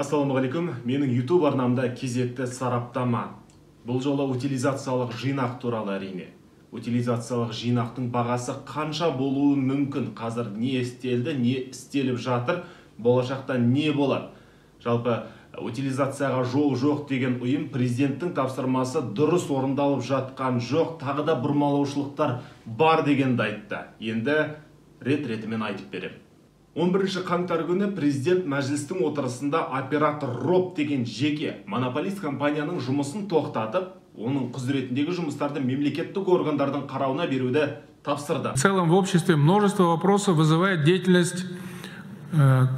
Ассалаумағалейкум, менің YouTube арнамда кезекті сараптама. Бұл жолы утилизациялық жинақ туралы әрине. Утилизациялық жинақтың бағасы қанша болуы мүмкін? Қазір не істелді, не істеліп жатыр? Болашақта не болады? Жалпы утилизацияға жоқ деген ұйым президенттің тапсырмасы дұрыс орындалып жатқан жоқ, тағы да бұрмалаушылықтар бар дегенді айтты. Енді рет-ретімен айтып берем. 11 қаңтар күні президент мәжілістің отырысында оператор РОП деген жеке монополист компанияның жұмысын тоқтатып, оның құзыретіндегі жұмыстарды мемлекеттік органдардың қарауына беруді тапсырды. В целом в обществе множество вопросов вызывает деятельность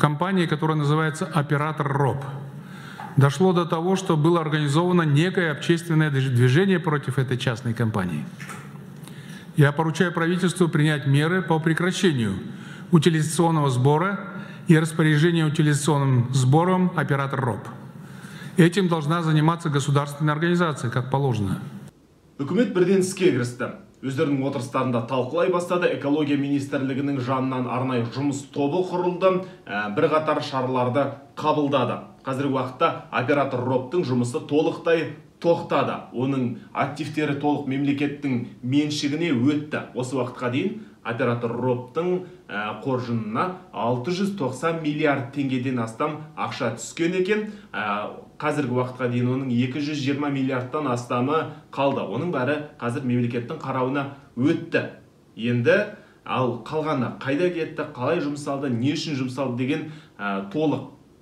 компании, которая называется оператор РОП. Дошло до того, что было организовано некое общественное движение против этой частной компании. Я поручаю правительству принять меры по прекращению утилизационного сбора и распоряжения утилизационным сбором оператор РОП. Этим должна заниматься государственная организация, как положено. Үкімет бірден іске кірісті. Өздерінің отырыстарында талқылай бастады. Экология министрлігінің жанынан арнайы жұмыс тобы құрылды, бірқатар шараларды қабылдады. Қазіргі уақытта оператор РОПтың жұмысы толықтай тоқтады. Оның активтері толық мемлекеттің меншігіне өтті. Осы уақытқа дейін оператор РОПтың қоржынына 690 миллиард теңгеден астам ақша түскен екен. Қазіргі уақытқа дейін оның 220 миллиардтан астамы қалды. Оның бәрі қазір мемлекеттің қарауына өтті. Енді ал қалғаны қайда кетті, қалай жұмсалды, не үшін жұмсалды деген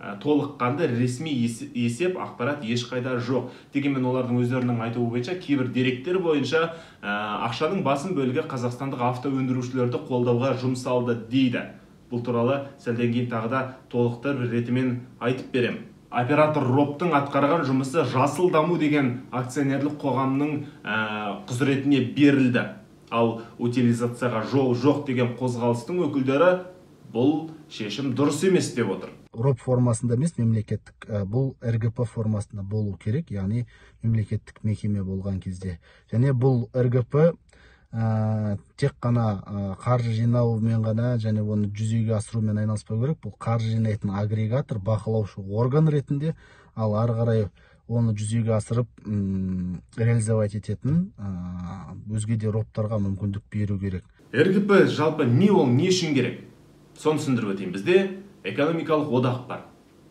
толыққанды ресми есеп ақпарат ешқайда жоқ. Дегенмен олардың өздерінің айтуы бойынша кейбір деректер бойынша ақшаның басым бөлігі қазақстандық автоөндірушілерді қолдауға жұмсалды дейді. Бұл туралы сәлден кейін тағы да толықтар ретімен айтып берем. Оператор РОПтың атқарған жұмысы Жасыл даму деген акционерлік қоғамның құзыретіне берілді. Ал утилизацияға жоқ деген қозғалыстың өкілдері бұл шешім дұрыс емес деп отыр. РОП формасында емес, мемлекеттік, бұл РГП формасында болу керек, яғни мемлекеттік мекеме болған кезде. Және бұл РГП тек қана қаржы жинаумен ғана және оны жүзеге асырумен айналыспау керек. Бұл қаржы жинайтын агрегатор, бақылаушы орган ретінде, ал ары қарай оны жүзеге асырып реализовать ететін өзге де РОПтарға мүмкіндік беру керек. РГП жалпы не ол, не үшін керек? Соны түсіндіріп өтейін. Бізде экономикалық одақ бар.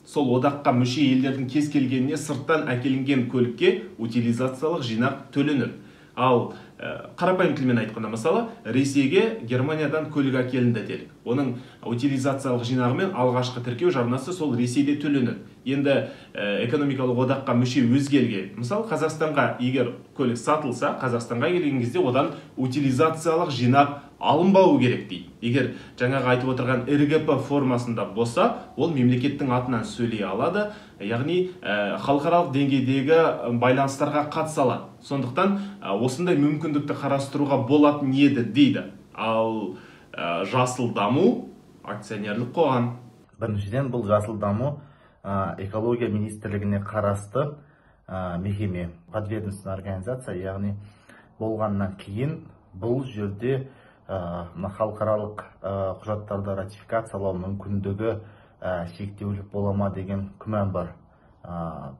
Сол одаққа мүше елдердің кез келгеніне сырттан әкелінген көлікке утилизациялық жинақ төленеді. Ал қарапайым тілмен айтқанда, мысалы, Ресейге Германиядан көлік әкелінді делік. Оның утилизациялық жинағымен алғашқы тіркеу жарнасы сол Ресейде төленеді. Енді экономикалық одаққа мүше өзге елге, мысалы, Қазақстанға егер көлік сатылса, Қазақстанға келген кезде одан утилизациялық жинақ алынбауы керек дейді. Егер жаңағы айтып отырған РГП формасында болса, ол мемлекеттің атынан сөйлей алады, яғни халықаралық деңгейдегі байланыстарға қатыса алады. Сондықтан осындай мүмкіндікті қарастыруға болатын еді дейді. Ал Жасыл даму акционерлік қоғам. Біріншіден, бұл Жасыл даму экология министрлігіне қарасты мекеме, подведомственная организация, яғни болғаннан кейін бұл жерде халықаралық құжаттарды ратификациялау мүмкіндігі шектеулік бола ма деген күмән бар.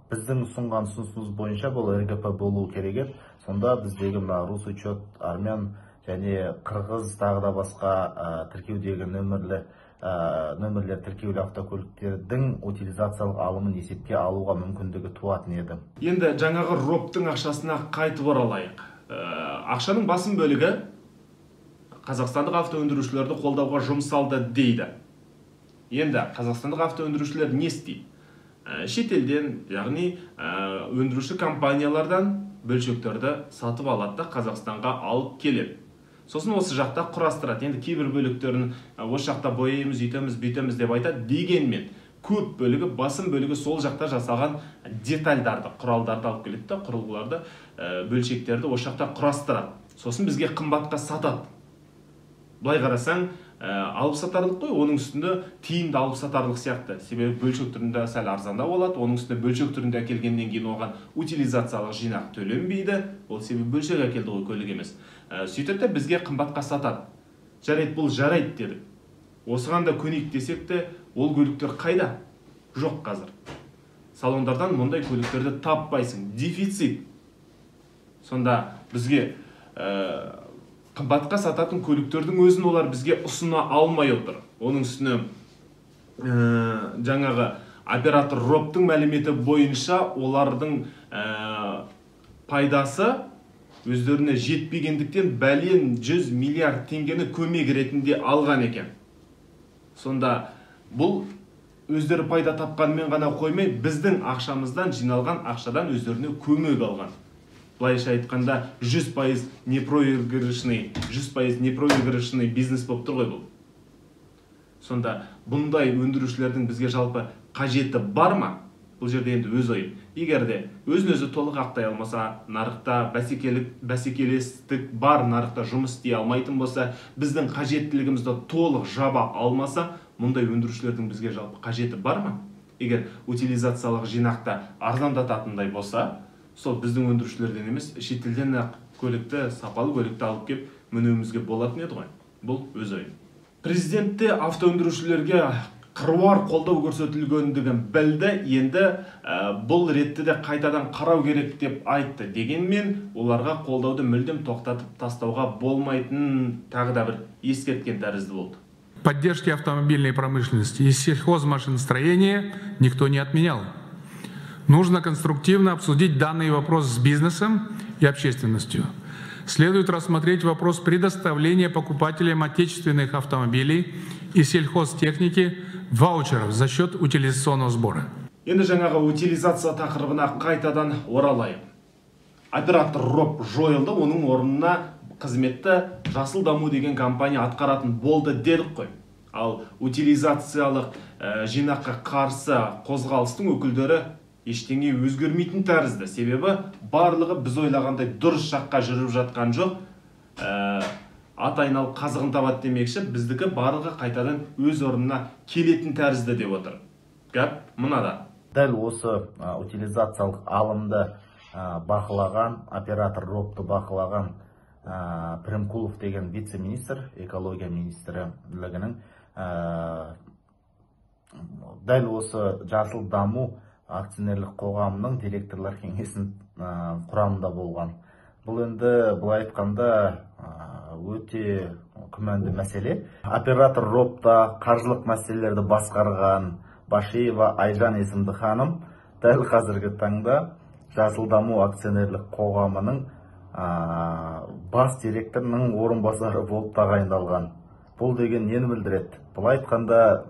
Біздің ұсынған ұсынысымыз бойынша бұл РГП болу керек. Сонда біздегі Русучет, армян және қырғыз тағы да басқа тіркеудегі нөмірлер тіркеулі автокөліктердің утилизациялық алымын есепке алуға мүмкіндігі туатын еді. Енді жаңағы РОПтың ақшасына қайтып оралайық. Ақшаның басым бөлігі қазақстандық автоөндірушілерді қолдауға жұмсалды дейді. Енді қазақстандық автоөндірушілер не істейді? Шетелден, яғни өндіруші компаниялардан бөлшектерді сатып алады да Қазақстанға алып келеді. Сосын осы жақта құрастырады. Енді кейбір бөліктерін осы жақта бояймыз, үйтеміз, бүйтеміз деп айтады. Дегенмен көп бөлігі, басым бөлігі сол жақта жасалған детальдарды, құралдарды алып келеді, құрылғыларды, бөлшектерді осы жақта құрастырады. Сосын бізге қымбатқа сатады. Былай қарасаң, алып сатарлық қой, оның үстінде тиімді алып сатарлық сияқты. Себебі бөлшек түрінде сәл арзанда болады, оның үстінде бөлшек түрінде әкелгеннен кейін оған утилизациялық жинақ төленбейді. Ол себебі бөлшек әкелді ғой, көлік емес. Сөйтеді бізге қымбатқа сатады. Жарайды, бұл жарайды деді. Осыған да көнейік десек те, ол көліктер қайда? Жоқ қазір. салондардан мұндай көліктерді таппайсың, дефицит. Сонда бізге қымбатқа сататын көліктердің өзін олар бізге ұсына алмай отыр. Оның үстіне жаңағы оператор РОПтың мәліметі бойынша олардың пайдасы өздеріне жетпегендіктен бәлен 100 миллиард теңгені көмек ретінде алған екен. Сонда бұл өздері пайда тапқанмен ғана қоймай, біздің ақшамыздан жиналған ақшадан өздеріне көмек алған. Былайша айтқанда 100% непроигрышный бизнес болып тұр ғой бұл. Сонда бұндай өндірушілердің бізге жалпы қажеті бар ма? Бұл жерде енді өз ойым. Егер де өзін-өзі толық ақтай алмаса, нарықта бәсекелестік бар, нарықта жұмыс істей алмайтын болса, біздің қажеттілігімізді толық жаба алмаса, мұндай өндірушілердің бізге жалпы қажеті бар ма? Егер утилизациялық жинақта арзандататындай болса, сол біздің өндірушілерден емес, шетелден көлікті, сапалы көлікті алып кеп мінуімізге болатын еді ғой. Бұл өз ойым. Президентте автоөндірушілерге қыруар қолдау көрсетілгендігін білді, енді бұл ретті де қайтадан қарау керек деп айтты. Дегенмен оларға қолдауды мүлдем тоқтатып тастауға болмайтынын тағы да бір ескерткен тәрізді болды. Поддержки автомобильной промышленности и сельхозмашиностроения никто не отменял. Нужно конструктивно обсудить данный вопрос с бизнесом и общественностью. Следует рассмотреть вопрос предоставления покупателям отечественных автомобилей и сельхозтехники ваучеров за счет утилизационного сбора. Енді жаңағы утилизация тақырыбына қайтадан оралайық. Оператор РОП жойылды, оның орнына қызметті Жасыл даму деген компания атқаратын болды дедік қой. Ал утилизациялық жинаққа қарсы қозғалыстың өкілдері ештеңе өзгермейтін тәрізді. Себебі барлығы біз ойлағандай дұрыс жаққа жүріп жатқан жоқ. Ат айналып қазығын табады демекші, біздікі барлығы қайтадан өз орнына келетін тәрізді деп отыр. Гәп мынада. Дәл осы утилизациялық алымды бақылаған, оператор РОПты бақылаған Примкулов деген вице-министр, экология министрлігінің дәл осы Жасыл даму акционерлік қоғамының директорлар кеңесінің құрамында болған. Бұл енді былай айтқанда өте күмәнді мәселе. Оператор РОПта қаржылық мәселелерді басқарған Башеева Айжан есімді ханым дәл қазіргі таңда Жасыл даму акционерлік қоғамының бас директорының орынбасары болып тағайындалған. Бұл деген нені білдіреді? Былай айтқанда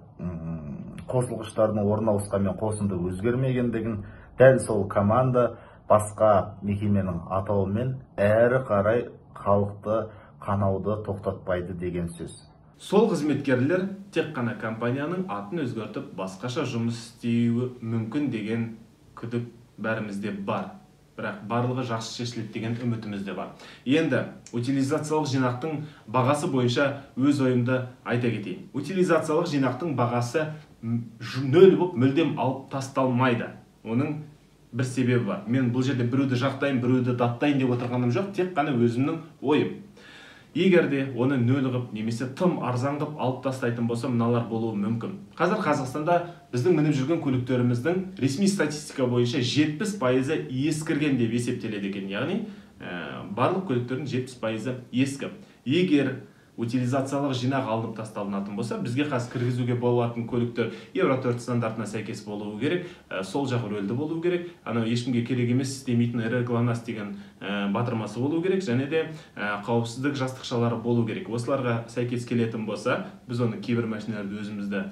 қосылғыштардың орналасқанмен қосынды өзгермегендігін, дәл сол команда басқа мекеменің атауымен әрі қарай халықты қанауды тоқтатпайды деген сөз. Сол қызметкерлер тек қана компанияның атын өзгертіп басқаша жұмыс істеуі мүмкін деген күдік бәрімізде бар. Бірақ барлығы жақсы шешіледі деген үмітімізде бар. Енді утилизациялық жинақтың бағасы бойынша өз ойымды айта кетейін. Утилизациялық жинақтың бағасы нөл болып мүлдем алып тасталмайды. Оның бір себебі бар. Мен бұл жерде біреуді жақтайын, біреуді даттайын деп отырғаным жоқ, тек қана өзімнің ойым. Егер де оны нөл қып немесе тым арзан қып алып тастайтын болса, мыналар болуы мүмкін. Қазір Қазақстанда біздің мініп жүрген көліктеріміздің ресми статистика бойынша 70% ескірген деп есептеледі екен. Яғни барлық көліктердің 70% ескі. Егер утилизациялық жинақ алынып тасталынатын болса, бізге қазір кіргізуге болатын көліктер Евро 4 стандартына сәйкес болуы керек, сол жақ рөлді болуы керек, анау ешкімге керек емес істемейтін ірі ГЛОНАСС деген батырмасы болуы керек, және де қауіпсіздік жастықшалары болуы керек. Осыларға сәйкес келетін болса, біз оны кейбір машиналарды өзімізді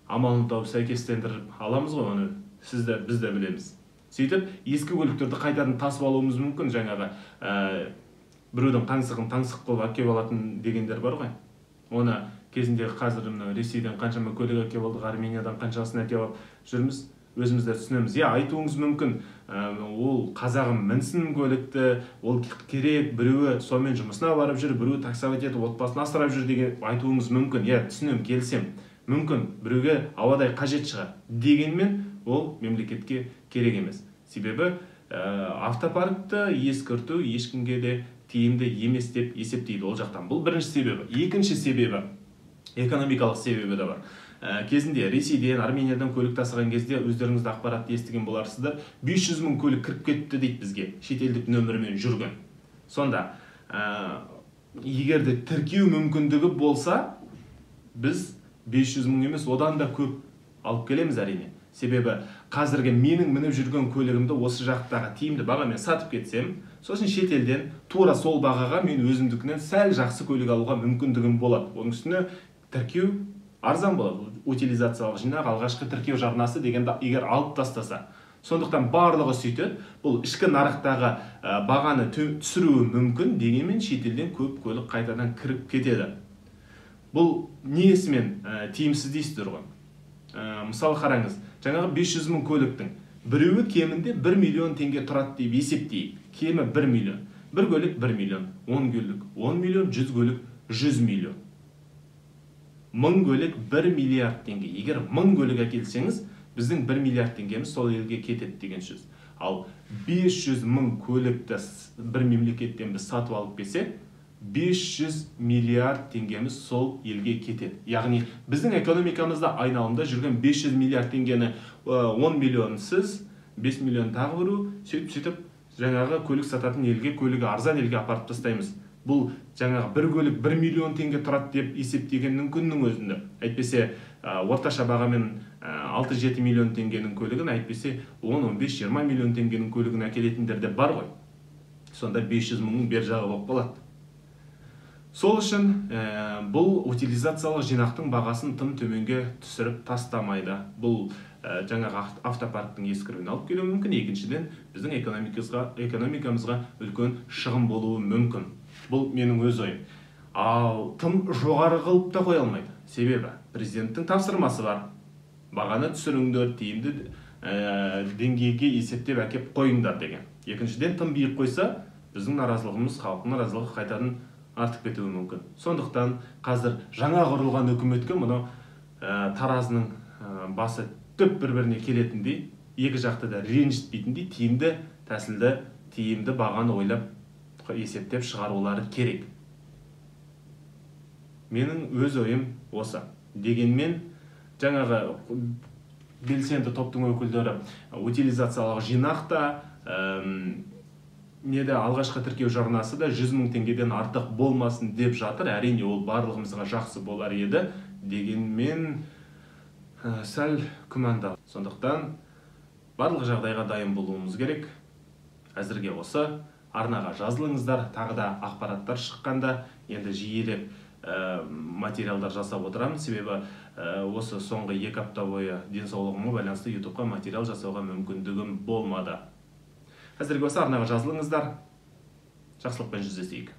амалын тауып сәйкестендіріп аламыз ғой, оны сізді біз де білеміз. Сөйтіп, ескі көліктерді қайтадан тасып алуымыз мүмкін, жаңағы біреудің таңсық қылып әкеп алатын дегендер бар ғой. Оны кезінде қазір Ресейден қаншама көлік әкеп алдық, Армениядан қаншасын әкеп алып жүрміз, өзімізді түсінеміз. Айтуыңыз мүмкін, ол қазағым мінсін көлікті, ол керек, біреуі сонымен жұмысына барып жүр, біреуі таксовать етіп отбасын асырап жүр деген айтуыңыз мүмкін. Түсінем, келсем. Мүмкін біреуге ауадай қажет шығар. Дегенмен ол мемлекетке керек емес. Себебі автопаркті ескерту ешкімге де тиімді емес деп есептейді ол жақтан. Бұл бірінші себебі. Екінші себебі, экономикалық себебі де бар. кезінде Ресейден, Армениядан көлік тасыған кезде өздеріңізді ақпаратты естіген боларсыздар. 500 мың көлік кіріп кетті дейді бізге, шетелдік нөмірмен жүрген. Сонда, егерде тіркеу мүмкіндігі болса, біз 500 мың емес, одан да көп алып келеміз әрине. Себебі қазіргі менің мініп жүрген көлігімді осы жақтағы тиімді бағамен сатып кетсем, сосын шетелден тура сол бағаға мен өзімдікінен сәл жақсы көлік алуға мүмкіндігім болады. Оның үстіне тіркеу арзан болады. Утилизациялық жинақ, алғашқы тіркеу жарнасы дегенді егер алып тастаса. Сондықтан барлығы сөйтеді. Бұл ішкі нарықтағы бағаны түсіруі мүмкін, дегенмен шетелден көп көлік қайтадан кіріп кетеді. Бұл несімен тиімсіз дейсіздер ғой. Мысалы қараңыз, жаңағы 500 мың көліктің біреуі кемінде 1 миллион теңге тұрады деп есептейік. Кемі 1 миллион. Бір көлік 1 миллион, 10 көлік 10 миллион, 100 көлік 100 миллион. 1000 көлік 1 миллиард теңге. Егер 1000 көлік әкелсеңіз, біздің 1 миллиард теңгеміз сол елге кетеді деген сөз. Ал 500 мың көлікті бір мемлекеттен біз сатып алып келсек, 500 миллиард теңгеміз сол елге кетеді. Яғни біздің экономикамызда айналымда жүрген 500 миллиард теңгені 10 миллион сіз, 5 миллион тағы бұру, сөйтіп жаңағы көлік сататын елге, көлігі арзан елге апарып тастаймыз. Бұл жаңағы бір көлік 1 миллион теңге тұрады деп есептегеннің күннің өзінде. Әйтпесе орташа бағамен 6-7 миллион теңгенің көлігін, әйтпесе 10-15-20 миллион теңгенің көлігін әкелетіндер де бар ғой. Сонда 500 мыңның бер жағы болып қалады. Сол үшін бұл утилизациялық жинақтың бағасын тым төменге түсіріп тастамайды. Бұл жаңағы автопарктың ескіруіне алып келуі мүмкін. Екіншіден, біздің экономикамызға үлкен шығын болуы мүмкін. Бұл менің өз ойым. Ал тым жоғары қылып та қоя алмайды. Себебі президенттің тапсырмасы бар. Бағаны түсіріңдер, тиімді деңгейге есептеп әкеп қойыңдар деген. Екіншіден, тым биік қойса, біздің наразылығымыз, халықтың наразылығы қайтадан артып кетуі мүмкін. Сондықтан қазір жаңа құрылған үкіметке мұны таразының басы түп бір-біріне келетіндей, екі жақты да ренжітпейтіндей, тиімді тәсілді, тиімді бағаны ойлап есептеп шығарулары керек. Менің өз ойым осы. Дегенмен жаңағы белсенді топтың өкілдері утилизациялық жинақта алғашқы тіркеу жарнасы да 100 мың теңгеден артық болмасын деп жатыр. Әрине ол барлығымызға жақсы болар еді. Дегенмен сәл күмәнді. Сондықтан барлық жағдайға дайын болуымыз керек. Әзірге осы арнаға жазылыңыздар. Тағы да ақпараттар шыққанда енді жиірек материалдар жасап отырамын. Себебі осы соңғы 2 апта бойы денсаулығыма байланысты YouTube'қа материал жасауға мүмкіндігім болмады. Әзірге осы арнаға жазылыңыздар. Жақсылықпен жүздесейік.